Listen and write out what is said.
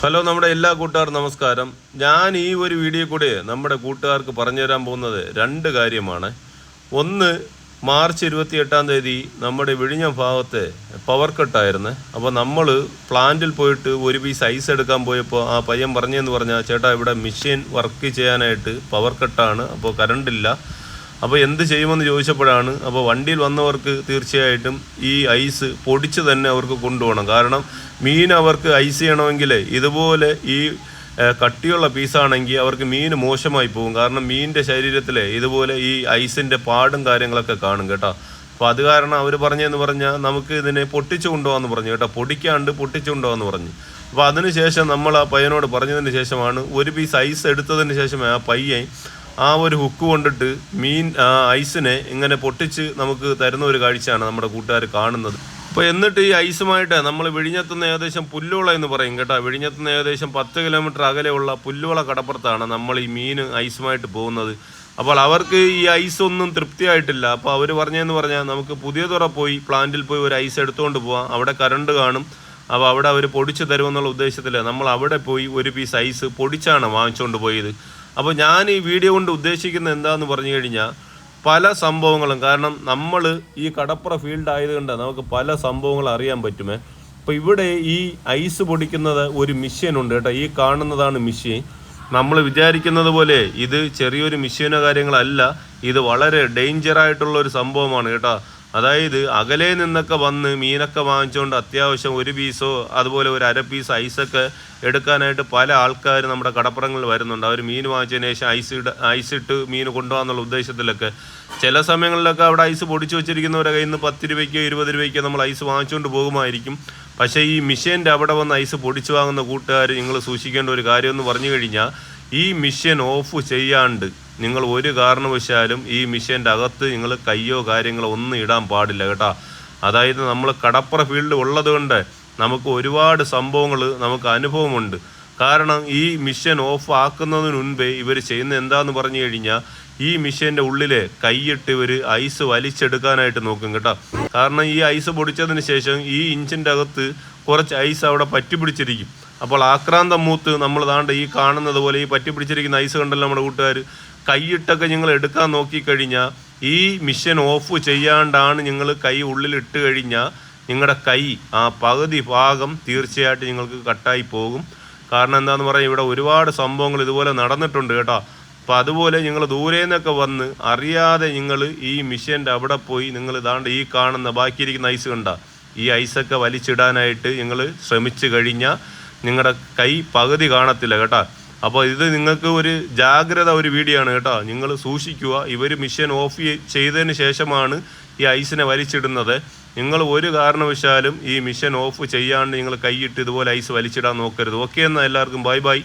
Hello നമ്മുടെ എല്ലാ കൂട്ടുകാർക്കും നമസ്കാരം. ഞാൻ ഈ ഒരു വീഡിയോ കൂടെ നമ്മുടെ കൂട്ടുകാർക്ക് പറഞ്ഞു തരാൻ പോകുന്നത് രണ്ട് കാര്യമാണ്. ഒന്ന്, മാർച്ച് 28 നമ്മുടെ വിഴിഞ്ഞം ഭാഗത്തെ പവർ കട്ടായിരുന്നു. അപ്പോൾ നമ്മൾ പ്ലാന്റിൽ പോയിട്ട് ഒരു പീസ് ഐസ് എടുക്കാൻ പോയപ്പോൾ ആ പയ്യൻ പറഞ്ഞതെന്ന് പറഞ്ഞാൽ, ചേട്ടാ ഇവിടെ മെഷീൻ വർക്ക് ചെയ്യാനായിട്ട് പവർ കട്ടാണ്, അപ്പോൾ കറണ്ടില്ല, അപ്പോൾ എന്ത് ചെയ്യുമെന്ന് ചോദിച്ചപ്പോഴാണ്, അപ്പോൾ വണ്ടിയിൽ വന്നവർക്ക് തീർച്ചയായിട്ടും ഈ ഐസ് പൊടിച്ച് തന്നെ അവർക്ക് കൊണ്ടുപോകണം. കാരണം മീൻ അവർക്ക് ഐസ് ചെയ്യണമെങ്കിൽ ഇതുപോലെ ഈ കട്ടിയുള്ള പീസാണെങ്കിൽ അവർക്ക് മീൻ മോശമായി പോകും. കാരണം മീനിൻ്റെ ശരീരത്തിൽ ഇതുപോലെ ഈ ഐസിൻ്റെ പാടും കാര്യങ്ങളൊക്കെ കാണും കേട്ടോ. അപ്പോൾ അത് കാരണം അവർ പറഞ്ഞതെന്ന് പറഞ്ഞാൽ നമുക്ക് ഇതിനെ പൊട്ടിച്ചു കൊണ്ടുപോകാമെന്ന് പറഞ്ഞു കേട്ടോ, പൊടിക്കാണ്ട് പൊട്ടിച്ചു കൊണ്ടുപോകാമെന്ന് പറഞ്ഞു. അപ്പോൾ അതിനുശേഷം നമ്മൾ ആ പയ്യനോട് പറഞ്ഞതിന് ശേഷമാണ് ഒരു പീസ് ഐസ് എടുത്തതിന് ശേഷം ആ പയ്യൻ ആ ഒരു ഹുക്ക് കൊണ്ടിട്ട് മീൻ ഐസിനെ ഇങ്ങനെ പൊട്ടിച്ച് നമുക്ക് തരുന്ന ഒരു കാഴ്ചയാണ് നമ്മുടെ കൂട്ടുകാർ കാണുന്നത്. അപ്പോൾ എന്നിട്ട് ഈ ഐസുമായിട്ട് നമ്മൾ വിഴിഞ്ഞത്തുനിന്ന് ഏകദേശം പുല്ലുവള എന്ന് പറയും കേട്ടോ, വിഴിഞ്ഞത്തുനിന്ന് ഏകദേശം 10 കിലോമീറ്റർ അകലെയുള്ള പുല്ലുവള കടപ്പുറത്താണ് നമ്മൾ ഈ മീൻ ഐസുമായിട്ട് പോകുന്നത്. അപ്പോൾ അവർക്ക് ഈ ഐസ് ഒന്നും തൃപ്തിയായിട്ടില്ല. അപ്പോൾ അവർ പറഞ്ഞതെന്ന് പറഞ്ഞാൽ, നമുക്ക് പുതിയതുറ പോയി പ്ലാന്റിൽ പോയി ഒരു ഐസ് എടുത്തുകൊണ്ട് പോവാം, അവിടെ കറണ്ട് കാണും, അപ്പോൾ അവിടെ അവർ പൊടിച്ച് തരുമെന്നുള്ള ഉദ്ദേശത്തിൽ നമ്മൾ അവിടെ പോയി ഒരു പീസ് ഐസ് പൊടിച്ചാണ് വാങ്ങിച്ചുകൊണ്ട് പോയത്. അപ്പോൾ ഞാൻ ഈ വീഡിയോ കൊണ്ട് ഉദ്ദേശിക്കുന്നത് എന്താണെന്ന് പറഞ്ഞു കഴിഞ്ഞാൽ, പല സംഭവങ്ങളും, കാരണം നമ്മൾ ഈ കടപ്പുറ ഫീൽഡ് ആയതുകൊണ്ട് നമുക്ക് പല സംഭവങ്ങൾ അറിയാൻ പറ്റുമേ. അപ്പോൾ ഇവിടെ ഈ ഐസ് പൊടിക്കുന്നത് ഒരു മെഷീനുണ്ട് കേട്ടോ, ഈ കാണുന്നതാണ് മെഷീൻ. നമ്മൾ വിചാരിക്കുന്നത് പോലെ ഇത് ചെറിയൊരു മെഷീനോ കാര്യങ്ങളല്ല, ഇത് വളരെ ഡേഞ്ചറായിട്ടുള്ള ഒരു സംഭവമാണ് കേട്ടോ. അതായത് അകലെ നിന്നൊക്കെ വന്ന് മീനൊക്കെ വാങ്ങിച്ചുകൊണ്ട് അത്യാവശ്യം ഒരു പീസോ അതുപോലെ ഒരു അര പീസ് ഐസൊക്കെ എടുക്കാനായിട്ട് പല ആൾക്കാർ നമ്മുടെ കടപ്പുറങ്ങളിൽ വരുന്നുണ്ട്. അവർ മീൻ വാങ്ങിച്ചതിന് ശേഷം ഐസിട്ട് മീൻ കൊണ്ടുപോകാന്നുള്ള ഉദ്ദേശത്തിലൊക്കെ ചില സമയങ്ങളിലൊക്കെ അവിടെ ഐസ് പൊടിച്ച് വെച്ചിരിക്കുന്നവരെ കയ്യിൽ നിന്ന് 10 രൂപയ്ക്കോ 20 രൂപയ്ക്കോ നമ്മൾ ഐസ് വാങ്ങിച്ചുകൊണ്ട് പോകുമായിരിക്കും. പക്ഷേ ഈ മെഷീൻ്റെ അവിടെ വന്ന് ഐസ് പൊടിച്ച് വാങ്ങുന്ന കൂട്ടുകാർ നിങ്ങൾ സൂക്ഷിക്കേണ്ട ഒരു കാര്യമെന്ന് പറഞ്ഞു കഴിഞ്ഞാൽ, ഈ മെഷീൻ ഓഫ് ചെയ്യാണ്ട് നിങ്ങൾ ഒരു കാരണവശാലും ഈ മെഷീൻ്റെ അകത്ത് നിങ്ങൾ കയ്യോ കാര്യങ്ങളോ ഒന്നും ഇടാൻ പാടില്ല കേട്ടോ. അതായത് നമ്മൾ കടപ്പുറ ഫീൽഡ് ഉള്ളത് കൊണ്ട് നമുക്ക് ഒരുപാട് സംഭവങ്ങൾ നമുക്ക് അനുഭവമുണ്ട്. കാരണം ഈ മെഷീൻ ഓഫ് ആക്കുന്നതിന് മുൻപേ ഇവർ ചെയ്യുന്ന എന്താന്ന് പറഞ്ഞു കഴിഞ്ഞാൽ, ഈ മെഷീൻ്റെ ഉള്ളിൽ കൈയിട്ട് ഇവർ ഐസ് വലിച്ചെടുക്കാനായിട്ട് നോക്കും കേട്ടോ. കാരണം ഈ ഐസ് പൊടിച്ചതിന് ശേഷം ഈ ഇഞ്ചിൻ്റെ അകത്ത് കുറച്ച് ഐസ് അവിടെ പറ്റി പിടിച്ചിരിക്കും. അപ്പോൾ ആക്രാന്തം മൂത്ത് നമ്മൾ താണ്ട് ഈ കാണുന്നത് പോലെ ഈ പറ്റി പിടിച്ചിരിക്കുന്ന ഐസ് കണ്ടല്ലോ നമ്മുടെ കൂട്ടുകാർ, കൈയിട്ടൊക്കെ നിങ്ങൾ എടുക്കാൻ നോക്കിക്കഴിഞ്ഞാൽ ഈ മെഷീൻ ഓഫ് ചെയ്യാണ്ടാണ് നിങ്ങൾ കൈ ഉള്ളിലിട്ട് കഴിഞ്ഞാൽ നിങ്ങളുടെ കൈ ആ പകുതി ഭാഗം തീർച്ചയായിട്ടും നിങ്ങൾക്ക് കട്ടായി പോകും. കാരണം എന്താണെന്ന് പറഞ്ഞാൽ ഇവിടെ ഒരുപാട് സംഭവങ്ങൾ ഇതുപോലെ നടന്നിട്ടുണ്ട് കേട്ടോ. അപ്പോൾ അതുപോലെ നിങ്ങൾ ദൂരെ നിന്നൊക്കെ വന്ന് അറിയാതെ നിങ്ങൾ ഈ മെഷീൻ്റെ അവിടെ പോയി നിങ്ങൾ ഇതാണ്ട് ഈ കാണുന്ന ബാക്കിയിരിക്കുന്ന ഐസ് കണ്ട ഈ ഐസൊക്കെ വലിച്ചിടാനായിട്ട് നിങ്ങൾ ശ്രമിച്ചു കഴിഞ്ഞാൽ നിങ്ങളുടെ കൈ പകുതി കാണത്തില്ല കേട്ടോ. അപ്പോൾ ഇത് നിങ്ങൾക്ക് ഒരു ജാഗ്രത ഒരു വീഡിയോ ആണ് കേട്ടോ, നിങ്ങൾ സൂക്ഷിക്കുക. ഇവർ മെഷീൻ ഓഫ് ചെയ്തതിന് ശേഷമാണ് ഈ ഐസിനെ വലിച്ചിടുന്നത്. നിങ്ങൾ ഒരു കാരണവശാലും ഈ മെഷീൻ ഓഫ് ചെയ്യാണ്ട് നിങ്ങൾ കൈയിട്ട് ഇതുപോലെ ഐസ് വലിച്ചിടാൻ നോക്കരുത്. ഓക്കെ എന്നാൽ എല്ലാവർക്കും ബൈ ബൈ.